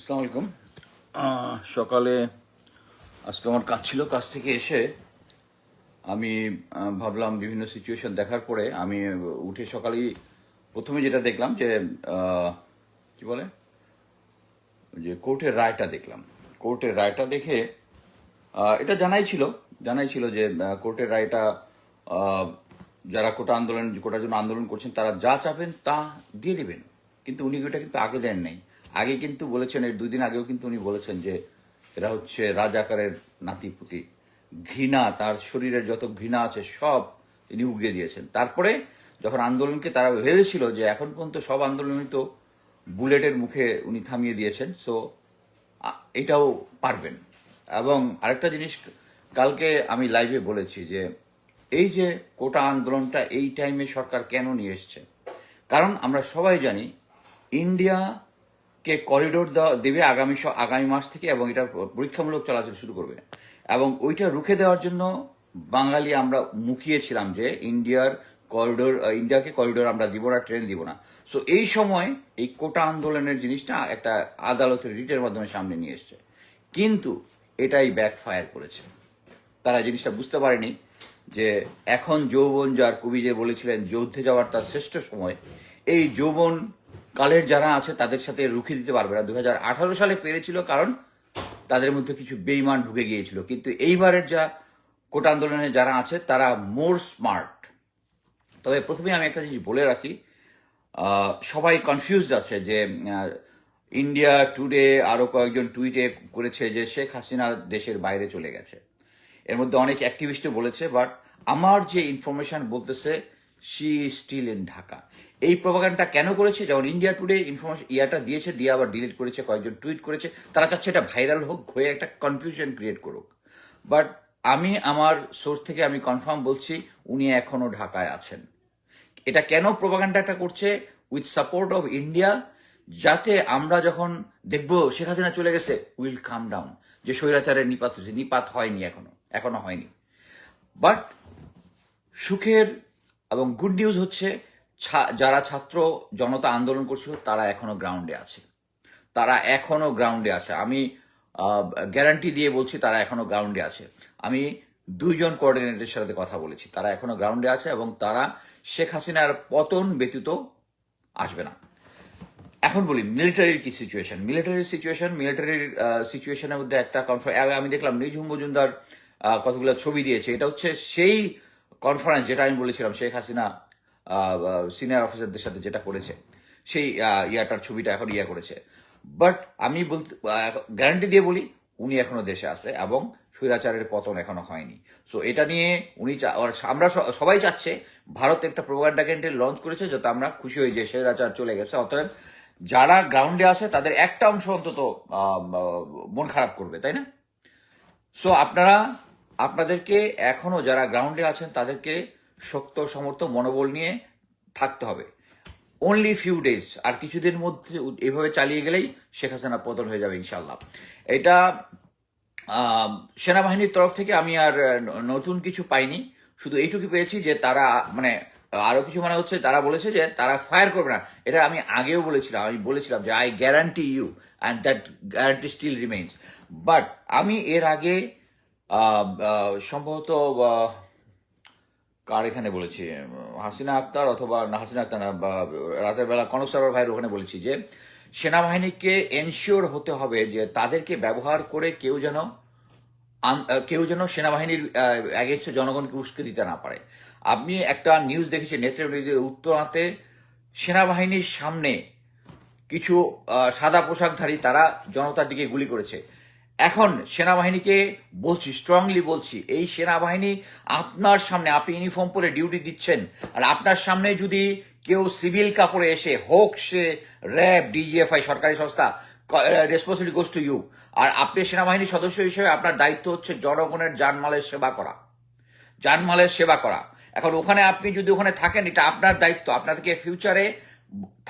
আসসালামু আলাইকুম। সকালে আজকে আমার কাজ ছিল, কাজ থেকে এসে আমি ভাবলাম বিভিন্ন সিচুয়েশন দেখার পরে আমি উঠে সকালেই প্রথমে যেটা দেখলাম যে কি বলে যে কোর্টের রায়টা দেখলাম। কোর্টের রায়টা দেখে এটা জানাই ছিল যে কোর্টের রায়টা আহ, যারা কোটার জন্য আন্দোলন করছেন তারা যা চাবেন তা দিয়ে দিবেন, কিন্তু উনি এটা কিন্তু আগে দেন নাই। আগে কিন্তু বলেছেন, এর 2 দিন আগেও কিন্তু উনি বলেছেন যে এরা হচ্ছে রাজাকারের নাতিপুতি, ঘৃণা, তার শরীরের যত ঘৃণা আছে সব তিনি উগিয়ে দিয়েছেন। তারপরে যখন আন্দোলনকে তারা ভেবেছিল যে এখন পর্যন্ত সব আন্দোলনই তো বুলেটের মুখে উনি থামিয়ে দিয়েছেন, সো এটাও পারবেন। এবং আরেকটা জিনিস, কালকে আমি লাইভে বলেছি যে এই যে কোটা আন্দোলনটা এই টাইমে সরকার কেন নিয়ে এসছে, কারণ আমরা সবাই জানি ইন্ডিয়াকে করিডোর দেবে আগামী মাস থেকে, এবং এটা পরীক্ষামূলক চলাচল শুরু করবে। এবং ওইটা রুখে দেওয়ার জন্য বাঙালি আমরা মুখিয়েছিলাম যে ইন্ডিয়াকে করিডোর আমরা দিব না, ট্রেন দিব না। সো এই সময় এই কোটা আন্দোলনের জিনিসটা একটা আদালতের রিটের মাধ্যমে সামনে নিয়ে এসছে, কিন্তু এটাই ব্যাকফায়ার করেছে। তারা জিনিসটা বুঝতে পারেনি যে এখন যৌবন, যার কবি যে বলেছিলেন যুদ্ধে যাওয়ার তার শ্রেষ্ঠ সময়, এই যৌবন কালের যারা আছে তাদের সাথে রুখে দিতে পারবে না। 2018 সালে পেরেছিল, কারণ তাদের মধ্যে কিছু বেইমান ঢুকে গিয়েছিল, কিন্তু এইবারের যা কোটা আন্দোলনে যারা আছে তারা মোর স্মার্ট। তবে প্রথমে আমি একটা জিনিস বলে রাখি, সবাই কনফিউজড আছে যে ইন্ডিয়া টুডে আরো কয়েকজন টুইটে করেছে যে শেখ হাসিনা দেশের বাইরে চলে গেছে। এর মধ্যে অনেক অ্যাক্টিভিস্টও বলেছে, বাট আমার যে ইনফরমেশন বলতেছে শি স্টিল ইন ঢাকা। এই প্রপাগান্ডটা কেন করেছে, যেমন ইন্ডিয়া টুডে ইনফরমেশন দিয়েছে, দিয়ে আবার ডিলিট করেছে, কয়েকজন টুইট করেছে, তারা চাচ্ছে এটা ভাইরাল হোক, হয়ে একটা কনফিউশন ক্রিয়েট করুক। বাট আমি আমার সোর্স থেকে আমি কনফার্ম বলছি উনি এখনো ঢাকায় আছেন। এটা কেন প্রপাগান্ডাটা করছে, উইথ সাপোর্ট অফ ইন্ডিয়া, যাতে আমরা যখন দেখব শেখ হাসিনা চলে গেছে উইল কাম ডাউন, যে স্বৈরাচারের নিপাত হয়নি, এখনো হয়নি। বাট সুখের এবং গুড নিউজ হচ্ছে যারা ছাত্র জনতা আন্দোলন করছিল তারা এখনো গ্রাউন্ডে আছে। আমি গ্যারান্টি দিয়ে বলছি তারা এখনো গ্রাউন্ডে আছে। আমি 2জন কোঅর্ডিনেটরের সাথে কথা বলেছি, তারা এখনো গ্রাউন্ডে আছে এবং তারা শেখ হাসিনার পতন ব্যতীত আসবে না। এখন বলি মিলিটারির কি সিচুয়েশন। মিলিটারির সিচুয়েশনের মধ্যে একটা আমি দেখলাম নিঝুম মজুমদার কতগুলো ছবি দিয়েছে। এটা হচ্ছে সেই কনফারেন্স যেটা আমি বলেছিলাম শেখ হাসিনা সিনিয়র অফিসারদের সাথে যেটা করেছে, সেই ইয়াটার ছবিটা এখন করেছে। বাট আমি গ্যারান্টি দিয়ে বলি উনি এখনো দেশে আছে এবং স্বৈরাচারের পতন এখনো হয়নি। সো এটা নিয়ে আমরা সবাই চাচ্ছে, ভারত একটা প্রোপাগান্ডা ক্যাম্পেইন লঞ্চ করেছে যাতে আমরা খুশি হই যে স্বৈরাচার চলে গেছে। অতএব যারা গ্রাউন্ডে আছে তাদের একটা অংশ অন্তত মন খারাপ করবে, তাই না? সো আপনাদেরকে এখনো যারা গ্রাউন্ডে আছেন তাদেরকে শক্ত সমর্থ মনোবল নিয়ে থাকতে হবে। অনলি ফিউ ডেজ, আর কিছুদিন মধ্যে এভাবে চালিয়ে গেলেই শেখ হাসিনা পতন হয়ে যাবে ইনশাল্লাহ। এটা সেনাবাহিনীর তরফ থেকে আমি আর নতুন কিছু পাইনি, শুধু এইটুকু পেয়েছি যে তারা আরো কিছু হচ্ছে, তারা বলেছে যে তারা ফায়ার করবে না। এটা আমি আগেও বলেছিলাম যে I guarantee you, and that guarantee still remains. But আমি এর আগে সম্ভবত কার এখানে বলেছি, হাসিনা আক্তার অথবা না, হাসিনা আক্তার না, বা রাতের বেলা কনক সারওয়ার ভাইয়ের ওখানে বলেছি যে সেনাবাহিনীকে এনশিওর হতে হবে যে তাদেরকে ব্যবহার করে কেউ যেন সেনাবাহিনীর এগেইনস্টে জনগণকে উস্কে দিতে না পারে। আপনি একটা নিউজ দেখেছেন নেত্রকোনার উত্তরাতে সেনাবাহিনীর সামনে কিছু সাদা পোশাকধারী তারা জনতার দিকে গুলি করেছে। এখন সেনাবাহিনীকে স্ট্রংলি বলছি, এই সেনাবাহিনী আপনার সামনে, আপনি ইউনিফর্ম পরে ডিউটি দিচ্ছেন, আর আপনার সামনে যদি কেউ সিভিল কাপড়ে এসে, হোক সে র্যাব, ডিজিএফআই, সরকারি সংস্থা, রেসপন্সিবিলিটি গোস টু ইউ। আর আপনি সেনাবাহিনীর সদস্য হিসেবে আপনার দায়িত্ব হচ্ছে জনগণের জানমালের সেবা করা। এখন ওখানে আপনি যদি ওখানে থাকেন, এটা আপনার দায়িত্ব। আপনাদেরকে ফিউচারে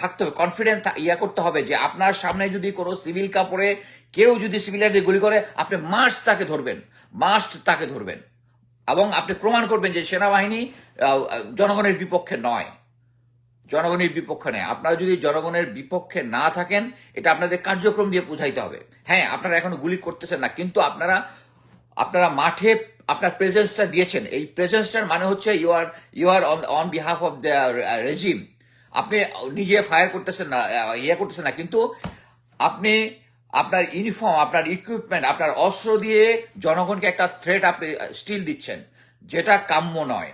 থাকতে হবে, কনফিডেন্স করতে হবে যে আপনার সামনে যদি কোনো সিভিল কাপড়ে কেউ যদি সিভিলিয়ানদের গুলি করে, আপনি মাস্ট তাকে ধরবেন এবং আপনি প্রমাণ করবেন যে সেনাবাহিনী জনগণের বিপক্ষে নয়। জনগণের বিপক্ষে নেই। আপনারা যদি জনগণের বিপক্ষে না থাকেন, এটা আপনাদের কার্যক্রম দিয়ে বুঝাইতে হবে। হ্যাঁ, আপনারা এখনো গুলি করতেছেন না, কিন্তু আপনারা আপনারা মাঠে আপনার প্রেজেন্সটা দিয়েছেন। এই প্রেজেন্সটার মানে হচ্ছে you are on behalf of the regime. আপনি নিজে ফায়ার করতেছেন না, করতেছেন না, কিন্তু আপনি আপনার ইউনিফর্ম, আপনার ইকুইপমেন্ট, আপনার অস্ত্র দিয়ে জনগণকে একটা থ্রেট আপনি স্টিল দিচ্ছেন, যেটা কাম্য নয়।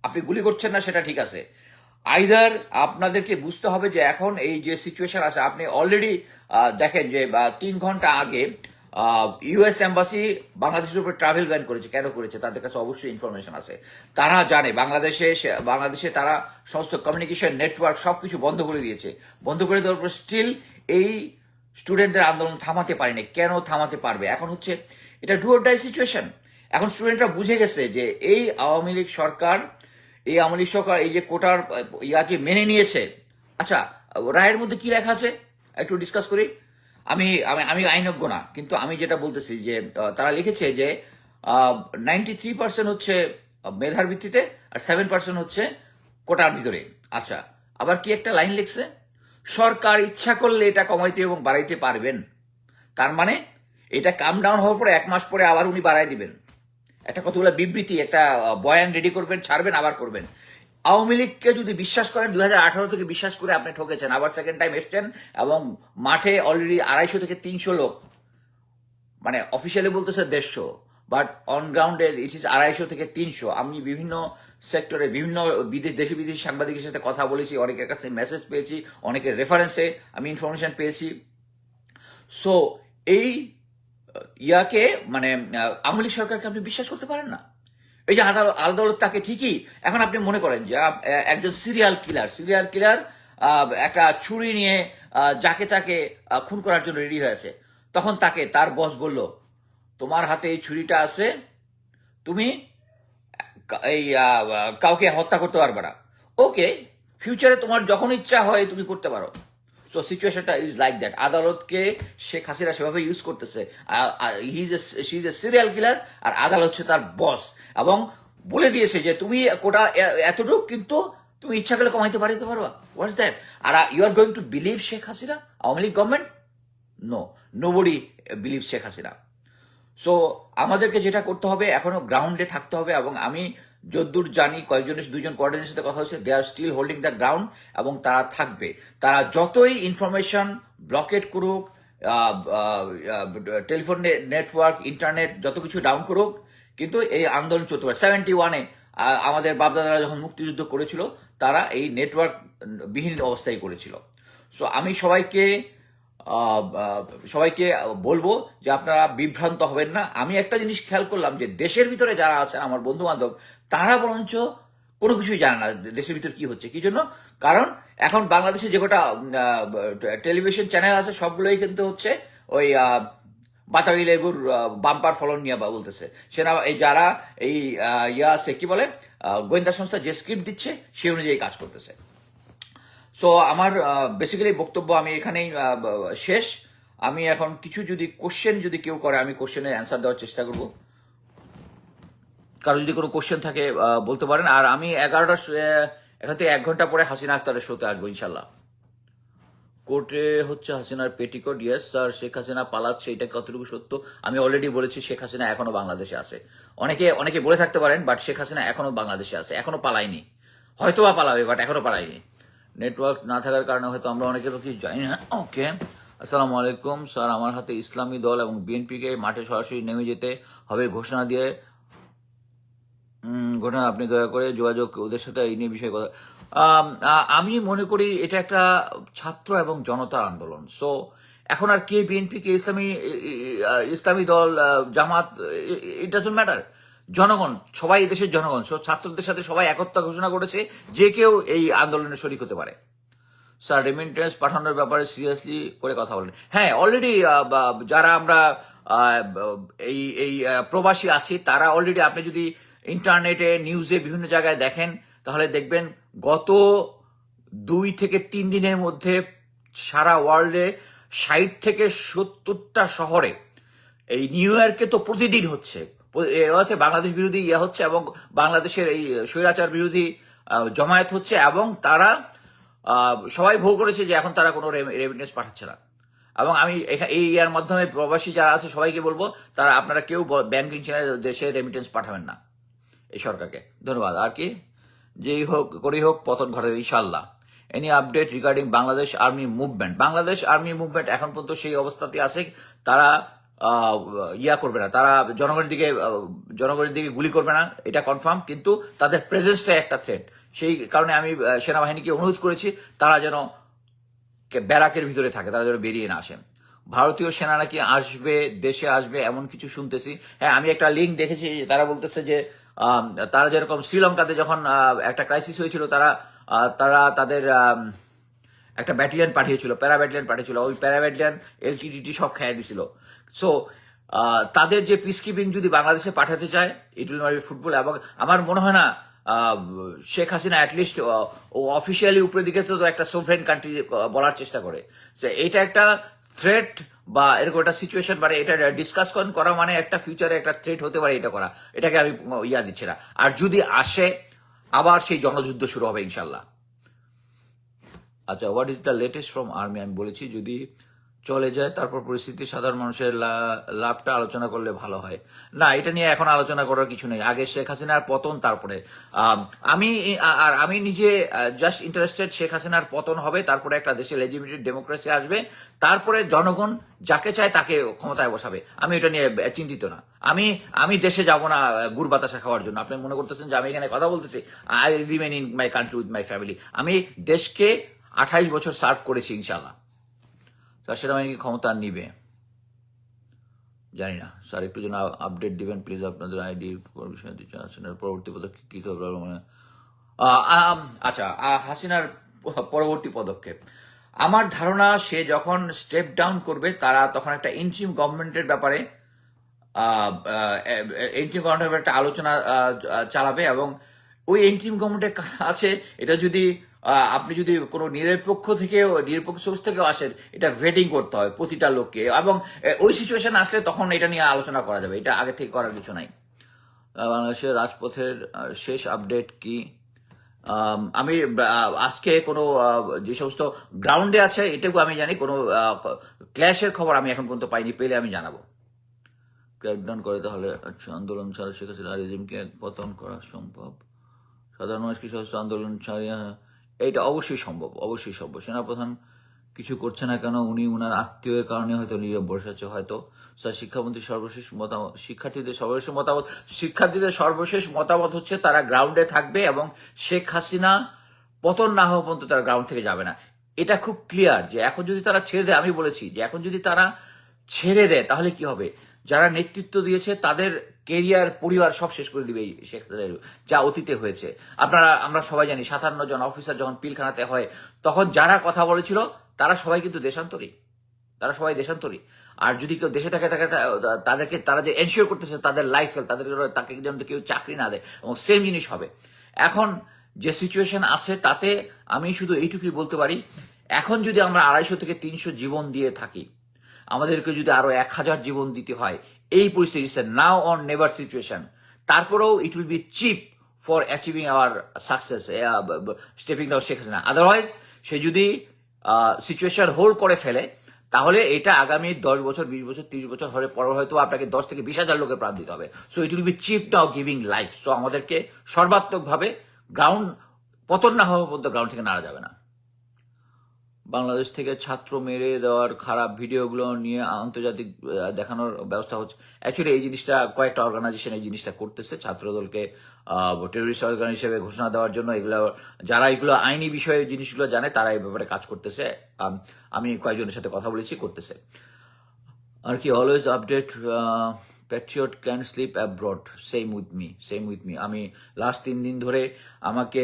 আপনি গুলি করছেন না, সেটা ঠিক আছে। আইদার আপনাদেরকে বুঝতে হবে যে এখন এই যে সিচুয়েশন আছে, আপনি অলরেডি দেখেন যে 3 ঘন্টা আগে ইউএস এম্বাসি বাংলাদেশের উপর ট্রাভেল ব্যান করেছে। কেন করেছে? তাদের কাছে অবশ্যই ইনফরমেশন আছে। তারা জানে বাংলাদেশে তারা সমস্ত কমিউনিকেশন নেটওয়ার্ক সবকিছু বন্ধ করে দিয়েছে। বন্ধ করে দেওয়ার পর স্টিল এই স্টুডেন্টদের আন্দোলন থামাতে পারেনি। কেন থামাতে পারবে? এখন হচ্ছে এটা ডু অর ডাই সিচুয়েশন। এখন স্টুডেন্টরা বুঝে গেছে যে এই আওয়ামী লীগ সরকার এই যে কোটার ইয়াকে মেনে নিয়েছে। আচ্ছা, রায়ের মধ্যে কি লেখা আছে একটু ডিসকাস করি। আমি আমি আমি আইনজ্ঞ না, কিন্তু আমি যেটা বলতেছি যে তারা লিখেছে যে 93% হচ্ছে মেধার ভিত্তিতে, আর 7% হচ্ছে কোটার ভিতরে। আচ্ছা, আবার কি একটা লাইন লিখছে, সরকার ইচ্ছা করলে এটা কমাইতে এবং বাড়াইতে পারবেন। তার মানে এটা কাম ডাউন হওয়ার পরে 1 মাস পরে আবার উনি বাড়াই দিবেন। একটা কতগুলো বিবৃতি, একটা বয়ান রেডি করবেন, ছাড়বেন, আবার করবেন। আওয়ামী লীগকে যদি বিশ্বাস করেন, 2018 থেকে বিশ্বাস করে আপনি ঠকেছেন। আবার সেকেন্ড টাইম এসছেন এবং মাঠে অলরেডি 250 থেকে 300 লোক, মানে অফিসিয়ালি বলতেছে 150, বাট অন গ্রাউন্ডে ইট ইজ 250 থেকে 300। আমি বিভিন্ন সেক্টরে বিভিন্ন দেশি বিদেশি সাংবাদিকের সাথে কথা বলেছি, অনেকের কাছে মেসেজ পেয়েছি, অনেকের রেফারেন্সে আমি ইনফরমেশন পেয়েছি। সো এই ইয়াকে মানে আওয়ামী লীগ সরকারকে আপনি বিশ্বাস করতে পারেন না। এই যে আদালত তাকে ঠিকই, এখন আপনি মনে করেন যে একজন সিরিয়াল কিলার একটা ছুরি নিয়ে যাকে তাকে খুন করার জন্য রেডি হয়েছে, তখন তাকে তার বস বলল, তোমার হাতে এই ছুরিটা আছে, তুমি এই কাউকে হত্যা করতে পারবে না। ওকে, ফিউচারে তোমার যখন ইচ্ছা হয় তুমি করতে পারো। সো সিচুয়েশনটা ইজ লাইক দ্যাট। আদালতকে শেখ হাসিনা সেভাবে ইউজ করতেছে। She is a serial killer, আর আদালত হচ্ছে তার বস, এবং বলে দিয়েছে যে তুমি কোটা এতটুকু, কিন্তু তুমি ইচ্ছা করলে কমাইতে পারবা। What's that? Are you are going to believe Sheikh Hasina, Awami League government? No, nobody believe Sheikh Hasina. So আমাদেরকে যেটা করতে হবে, এখনো গ্রাউন্ডে থাকতে হবে। এবং আমি যদ্দূর জানি, দুজন কোঅর্ডিনেটরের সাথে কথা হচ্ছে, দে আর স্টিল হোল্ডিং দ্য গ্রাউন্ড, এবং তারা থাকবে। তারা যতই ইনফরমেশন ব্লকেট করুক, টেলিফোন নেটওয়ার্ক, ইন্টারনেট যত কিছু ডাউন করুক, কিন্তু এই আন্দোলন চলতে পারে। 71-এ আমাদের বাপদাদারা যখন মুক্তিযুদ্ধ করেছিল, তারা এই নেটওয়ার্ক বিহীন অবস্থায় করেছিল। সো আমি সবাইকে বলবো যে আপনারা বিভ্রান্ত হবেন না। আমি একটা জিনিস খেয়াল করলাম যে দেশের ভিতরে যারা আছেন আমার বন্ধু বান্ধব, তারা বরঞ্চ কোনো কিছুই জানে না দেশের ভিতর কি হচ্ছে। কি জন্য? কারণ এখন বাংলাদেশে যে কটা টেলিভিশন চ্যানেল আছে, সবগুলোই কিন্তু হচ্ছে ওই বাতাবি লেবুর বাম্পার ফলন নিয়ে বলতেছে। সেনা এই যারা এই আছে কি বলে, গোয়েন্দা সংস্থা যে স্ক্রিপ্ট দিচ্ছে সে অনুযায়ী কাজ করতেছে। সো আমার বেসিক্যালি বক্তব্য আমি এখানেই শেষ। আমি এখন কিছু যদি কোশ্চেন যদি কেউ করে, আমি কোশ্চেনের অ্যান্সার দেওয়ার চেষ্টা করব। কারো যদি কোনো কোশ্চেন থাকে বলতে পারেন। আর আমি 11টা এখান থেকে 1 ঘন্টা পরে হাসিনা আক্তারের শোতে আসবো ইনশাল্লাহ। কোর্টে হচ্ছে হাসিনার petticoat. Yes sir, Sheikh Hasina পালাচ্ছে, এটা কতটুকু সত্য? আমি অলরেডি বলেছি শেখ হাসিনা এখনো বাংলাদেশে আছে। অনেকে বলে থাকতে পারেন, বাট শেখ হাসিনা এখনো বাংলাদেশে আছে, এখনো পালায়নি। হয়তো বা পালাবে, বাট এখনো পালায়নি। নেটওয়ার্ক না থাকার কারণে হয়তো আমরা অনেকেরও কিছু জানি না। ওকে, আসসালামু আলাইকুম স্যার, আমার হাতে ইসলামী দল এবং বিএনপিকে মাঠে সরাসরি নেমে যেতে হবে ঘোষণা দিয়ে ঘটনা, আপনি দয়া করে যোগাযোগ ওদের সাথে এই নিয়ে বিষয়ে কথা। আমি মনে করি এটা একটা ছাত্র এবং জনতার আন্দোলন। সো এখন আর কে বিএনপি, কে ইসলামী দল, জামাত, ইট ডাজন্ট ম্যাটার। জনগণ সবাই দেশের জনগণ। সো ছাত্রদের সাথে সবাই একতা ঘোষণা করেছে, যে কেউ এই আন্দোলনে শরিক হতে পারে। স্যার, রেমিটেন্স পাঠানোর ব্যাপারে সিরিয়াসলি করে কথা বলেন। হ্যাঁ, অলরেডি যারা আমরা এই এই প্রবাসী আছি, তারা অলরেডি, আপনি যদি ইন্টারনেটে নিউজে বিভিন্ন জায়গায় দেখেন, তাহলে দেখবেন গত 2 থেকে 3 দিনের মধ্যে সারা ওয়ার্ল্ডে 60 থেকে 70টা শহরে, এই নিউ ইয়র্কে তো প্রতিদিন হচ্ছে, বাংলাদেশ বিরোধী হচ্ছে, এবং বাংলাদেশের এই স্বৈরাচার বিরোধী জমায়েত হচ্ছে, এবং তারা সবাই ভোগ করেছে যে এখন তারা কোনো রেমিটেন্স পাঠাচ্ছে না। এবং আমি এই ইয়ার মাধ্যমে প্রবাসী যারা আছে সবাইকে বলবো, তারা আপনারা কেউ ব্যাংকিং চ্যানেল দেশে রেমিটেন্স পাঠাবেন না এই সরকারকে। ধন্যবাদ। আর কি যেই হোক করেই হোক পতন ঘটে ইনশাল্লাহ। Any update regarding Bangladesh army movement? Bangladesh army movement এখন পর্যন্ত সেই অবস্থাতে আছে, তারা ইয়া করবে না, তারা জনগণের দিকে গুলি করবে না, এটা কনফার্ম। কিন্তু তাদের প্রেজেন্সটাই একটা থ্রেট। সেই কারণে আমি সেনাবাহিনীকে অনুরোধ করেছি তারা যেন ব্যারাকের ভিতরে থাকে, তারা যেন বেরিয়ে না আসে। ভারতীয় সেনা নাকি আসবে, দেশে আসবে এমন কিছু শুনতেছি। হ্যাঁ, আমি একটা লিঙ্ক দেখেছি, তারা বলতেছে যে তারা যেরকম শ্রীলঙ্কাতে যখন একটা ক্রাইসিস হয়েছিল, তারা তাদের একটা ব্যাটালিয়ন পাঠিয়েছিল, প্যারা ব্যাটালিয়ন পাঠিয়েছিল, ওই প্যারা ব্যাটালিয়ন এলটিটিটি সব খেয়ে দিছিল। সো তাদের যে পিস কিপিং যদি বাংলাদেশে পাঠাতে চায়, it will not be football. এবং আমার মনে হয় না শেখ হাসিনা অ্যাটলিস্ট ও অফিসিয়ালি উপরের দিকে তো একটা সোভরেন কান্ট্রি বলার চেষ্টা করে। এটা একটা থ্রেট বা এরকম একটা সিচুয়েশন, মানে এটা ডিসকাস করা মানে একটা ফিউচারে একটা থ্রেট হতে পারে এটা করা, এটাকে আমি ইয়া দিচ্ছি না। আর যদি আসে আবার সেই জনযুদ্ধ শুরু হবে ইনশাল্লাহ। আচ্ছা, what is the latest from army? আমি বলেছি যদি চলে যায় তারপর পরিস্থিতি সাধারণ মানুষের লাভটা আলোচনা করলে ভালো হয়। না, এটা নিয়ে এখন আলোচনা করার কিছু নেই। আগে শেখ হাসিনার পতন, তারপরে আমি নিজে জাস্ট ইন্টারেস্টেড শেখ হাসিনার পতন হবে, তারপরে একটা দেশে লেজিটিমেট ডেমোক্রেসি আসবে, তারপরে জনগণ যাকে চায় তাকে ক্ষমতায় বসাবে। আমি এটা নিয়ে চিন্তিত না। আমি দেশে যাব না গুড় বাতাসা খাওয়ার জন্য। আপনি মনে করতেছেন যে আমি এখানে কথা বলতেছি? I remain in my country with my family. আমি দেশকে 28 বছর সার্ভ করেছি ইনশাল্লাহ। সেনাবাহিনী ক্ষমতা নিবে জানি না স্যার, একটু যেন আপডেট দিবেন প্লিজ। আপনাদের আইডি বিষয় পরবর্তী পদক্ষেপ কি হবে? আচ্ছা, হাসিনার পরবর্তী পদক্ষেপ আমার ধারণা, সে যখন স্টেপ ডাউন করবে তারা তখন একটা ইন্টারিম গভর্নমেন্টের ব্যাপারে ইন্টারিম গভর্নমেন্টের একটা আলোচনা চালাবে। এবং ওই ইন্টারিম গভর্নমেন্টের আছে, এটা যদি আপনি যদি কোনো নিরপেক্ষ সোর্স থেকেও আসেন, এটা ভেটিং করতে হয় প্রতিটা লোককে। এবং ওই সিচুয়েশন আসলে তখন এটা নিয়ে আলোচনা করা যাবে, এটা আগে থেকে করার কিছু নাই। বাংলাদেশের রাজপথের শেষ আপডেট কি? আমি আজকে কোনো যে সমস্ত গ্রাউন্ডে আছে এটুকু আমি জানি, কোনো ক্ল্যাশের খবর আমি এখন পর্যন্ত পাইনি, পেলে আমি জানাবো। ক্র্যাকডাউন করে তাহলে আন্দোলন ছাড়া শেখ হাসিনা রেজিমকে পতন করা সম্ভব? সাধারণ মানুষকে সশস্ত্র আন্দোলন ছাড়িয়ে এইটা অবশ্যই সম্ভব, অবশ্যই সম্ভব। সেনাপ্রধান কিছু করছে না কেন? উনি উনার আত্মীয়ের কারণে হয়তো নীরব বসে আছে হয়তো। স্যার, শিক্ষামন্ত্রীর সর্বশেষ মতামত? শিক্ষার্থীদের সর্বশেষ মতামত হচ্ছে তারা গ্রাউন্ডে থাকবে এবং শেখ হাসিনা পতন না হওয়া পর্যন্ত তারা গ্রাউন্ড থেকে যাবে না। এটা খুব ক্লিয়ার যে এখন যদি তারা ছেড়ে দেয়, আমি বলেছি যে এখন যদি তারা ছেড়ে দেয় তাহলে কি হবে? যারা নেতৃত্ব দিয়েছে তাদের কেরিয়ার, পরিবার সব শেষ করে দিবে এই শেখ হাসিনা, যা অতীতে হয়েছে। আমরা সবাই জানি 57 জন অফিসার যখন পিলখানাতে হয়, তখন যারা কথা বলেছিল তারা সবাই কিন্তু দেশান্তরী, তারা সবাই দেশান্তরী। আর যদি কেউ দেশে থাকে তারা যে এনশিওর করতেছে তাদের লাইফ, তাকে যেন কেউ চাকরি না দেয়, এবং সেম জিনিস হবে। এখন যে সিচুয়েশন আছে তাতে আমি শুধু এইটুকুই বলতে পারি, এখন যদি আমরা 250 থেকে 300 জীবন দিয়ে থাকি, আমাদেরকে যদি আরো 1000 জীবন দিতে হয় এই পরিস্থিতি, নাও অর নেভার সিচুয়েশন, তারপরেও it will be cheap for achieving our success, stepping down Sheikh Hasina. Otherwise সে যদি সিচুয়েশন হোল্ড করে ফেলে, তাহলে এটা আগামী 10 বছর, 20 বছর, 30 বছর হলে পর হয়তো আপনাকে 10 থেকে 20,000 লোকের প্রাণ দিতে হবে। So it will be cheap now giving life. So আমাদেরকে সর্বাত্মকভাবে গ্রাউন্ড পতন না হওয়া পর্যন্ত গ্রাউন্ড থেকে নাড়া যাবে না। বাংলাদেশ থেকে ছাত্র মেরে দেওয়ার খারাপ ভিডিওগুলো নিয়ে আন্তর্জাতিক দেখানোর ব্যবস্থা হচ্ছে। অ্যাকচুয়ালি এই জিনিসটা কয়েকটা অর্গানাইজেশন এই জিনিসটা করতেছে, ছাত্রদলকে টেরোরিস্ট অর্গান হিসেবে ঘোষণা দেওয়ার জন্য। যারা এগুলো আইনি বিষয়ে জিনিসগুলো জানে তারা এই ব্যাপারে কাজ করতেছে। আমি কয়েকজনের সাথে কথা বলেছি, করতেছে আর কি। Always update Patriot can slip abroad, same with me. আমি লাস্ট 3 দিন ধরে আমাকে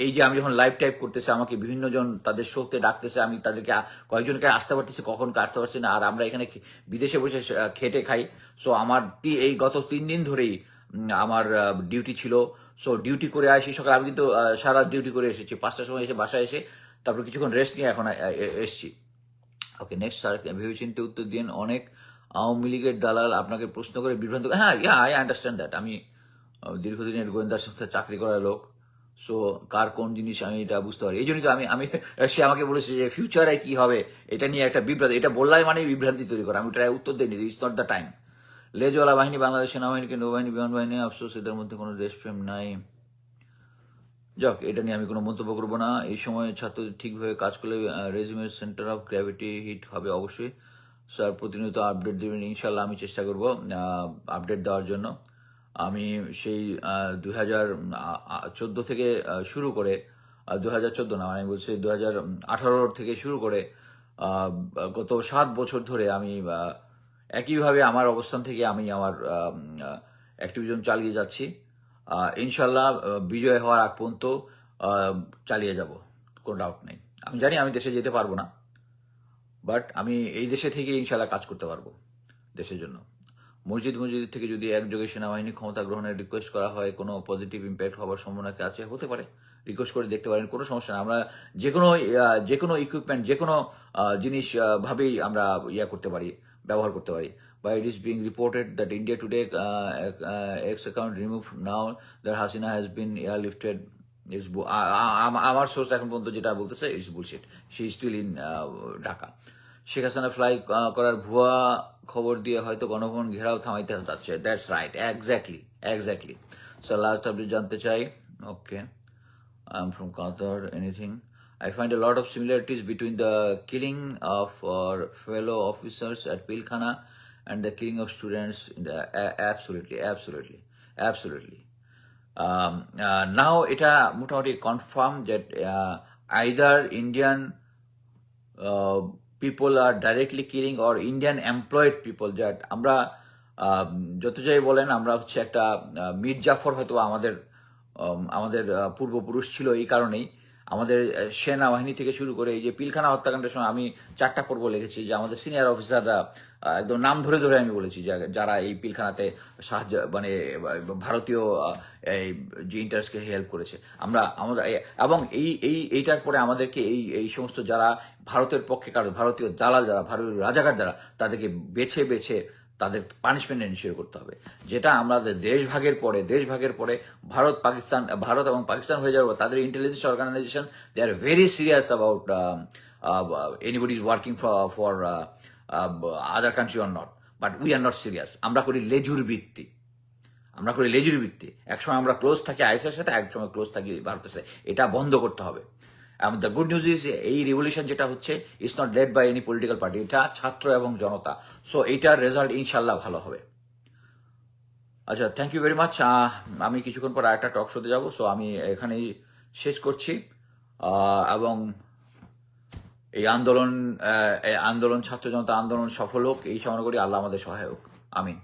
এই যে আমি যখন লাইভ টাইপ করতেছে, আমাকে বিভিন্ন জন তাদের শোতে ডাকতেছে, আমি তাদেরকে কয়েকজনকে আসতে পারতেছি, কখনকে আসতে পারছি না। আর আমরা এখানে বিদেশে বসে খেটে খাই। সো আমার এই গত 3 দিন ধরেই আমার ডিউটি ছিল। সো ডিউটি করে আসি সকালে, আমি কিন্তু সারা ডিউটি করে এসেছি, 5টার সময় এসে বাসায় এসে তারপর কিছুক্ষণ রেস্ট নিয়ে এখন এসছি। ওকে, নেক্সট স্যার, ভেবেচিন্তে উত্তর দিন। অনেক আওয়ামী লীগের দালাল আপনাকে প্রশ্ন করে বিভ্রান্ত। হ্যাঁ, আই আন্ডারস্ট্যান্ড দ্যাট। আমি দীর্ঘদিনের গোয়েন্দা সংস্থায় চাকরি করা লোক। সো কার কোন জিনিস আমি এটা বুঝতে পারি। এই জন্যই তো আমি আমি সে আমাকে বলেছে যে ফিউচারে কি হবে এটা নিয়ে একটা বিভ্রান্তি, এটা বললাই মানে বিভ্রান্তি তৈরি করা। আমি এটা উত্তর দিইনি, ইটস নট দ্য টাইম। লেজওয়ালা বাহিনী, বাংলাদেশ সেনাবাহিনীকে নৌবাহিনী, বিমান বাহিনী, আফসোস এদের মধ্যে কোনো দেশপ্রেম নাই। যাক, এটা নিয়ে আমি কোনো মন্তব্য করবো না। এই সময় ছাত্রদের ঠিকভাবে কাজ করলে regiment centre of gravity hit হবে অবশ্যই। স্যার প্রতিনিয়ত আপডেট দেবেন, ইনশাল্লাহ আমি চেষ্টা করব আপডেট দেওয়ার জন্য। আমি সেই 2014 থেকে শুরু করে, 2014 না, আমি বলছি 2018 থেকে শুরু করে গত 7 বছর ধরে আমি একইভাবে আমার অবস্থান থেকে আমি আমার অ্যাক্টিভিজম চালিয়ে যাচ্ছি। ইনশাল্লাহ বিজয় হওয়ার আগ পর্যন্ত চালিয়ে যাব, কোনো ডাউট নেই। আমি জানি আমি দেশে যেতে পারবো না, বাট আমি এই দেশে থেকে ইনশাল্লাহ কাজ করতে পারবো দেশের জন্য। মসজিদ থেকে যদি একযোগে সেনাবাহিনী ক্ষমতা গ্রহণের রিকোয়েস্ট করা হয়, কোনো পজিটিভ ইম্প্যাক্ট হওয়ার সম্ভাবনা কি আছে? হতে পারে, রিকোয়েস্ট করে দেখতে পারেন, কোনো সমস্যা না। আমরা যে কোনো ইকুইপমেন্ট, যে কোনো জিনিস ভাবেই আমরা করতে পারি, ব্যবহার করতে পারি। But it is being reported that India today X account removed now that Hasina has been airlifted. আমার সোর্স এখন পর্যন্ত যেটা বলতেছে it's bullshit, she is still in Dhaka. Sheikh Hasina fly করার ভুয়া খবর দিয়ে হয়তো গণভবন ঘেরাও থামাইতে যাচ্ছে। That's right, exactly. So last update জানতে চাই। Okay, I am from Qatar. Anything? I find a lot of similarities between the killing of our fellow officers at Pilkhana and the killing of students in the absolutely. Now এটা মোটামুটি confirm that either Indian people are directly killing or Indian employed people, that আমরা যত যাই বলেন আমরা হচ্ছে একটা মীর জাফর হয়তো আমাদের পূর্বপুরুষ ছিল। এই কারণেই আমাদের সেনাবাহিনী থেকে শুরু করে এই যে পিলখানা হত্যাকাণ্ডের সময় আমি 4টা পর্ব লিখেছি, যে আমাদের সিনিয়র অফিসাররা একদম নাম ধরে ধরে আমি বলেছি যারা এই পিলখানাতে সাহায্য, মানে ভারতীয় এই যে ইন্টারেস্টকে হেল্প করেছে। আমরা এবং এইটার পরে আমাদেরকে এই সমস্ত যারা ভারতের পক্ষে কারণ ভারতীয় দালাল, যারা ভারতীয় রাজাকার, যারা তাদেরকে বেছে বেছে তাদের পানিশমেন্ট এনশিওর করতে হবে। যেটা আমাদের দেশভাগের পরে ভারত এবং পাকিস্তান হয়ে যাওয়ার তাদের intelligence organisation, they are very serious about anybody is working for other country or not, but we are not serious. আমরা করি লেজুর ভিত্তি। একসময় আমরা ক্লোজ থাকি আইএসের সাথে, একসময় ক্লোজ থাকি ভারতের সাথে। এটা বন্ধ করতে হবে। দ্য গুড নিউজ ইজ, এই রিভলিউশন যেটা হচ্ছে it's not led by any political party, এটা ছাত্র এবং জনতা। সো এইটার রেজাল্ট ইনশাল্লাহ ভালো হবে। আচ্ছা, থ্যাংক ইউ ভেরি মাচ। আমি কিছুক্ষণ পর আরেকটা টক শোতে যাবো, সো আমি এখানেই শেষ করছি। এবং এই আন্দোলন ছাত্র জনতা আন্দোলন সফল হোক, এই কামনা করি। আল্লাহ আমাদের সহায় হোক। আমিন।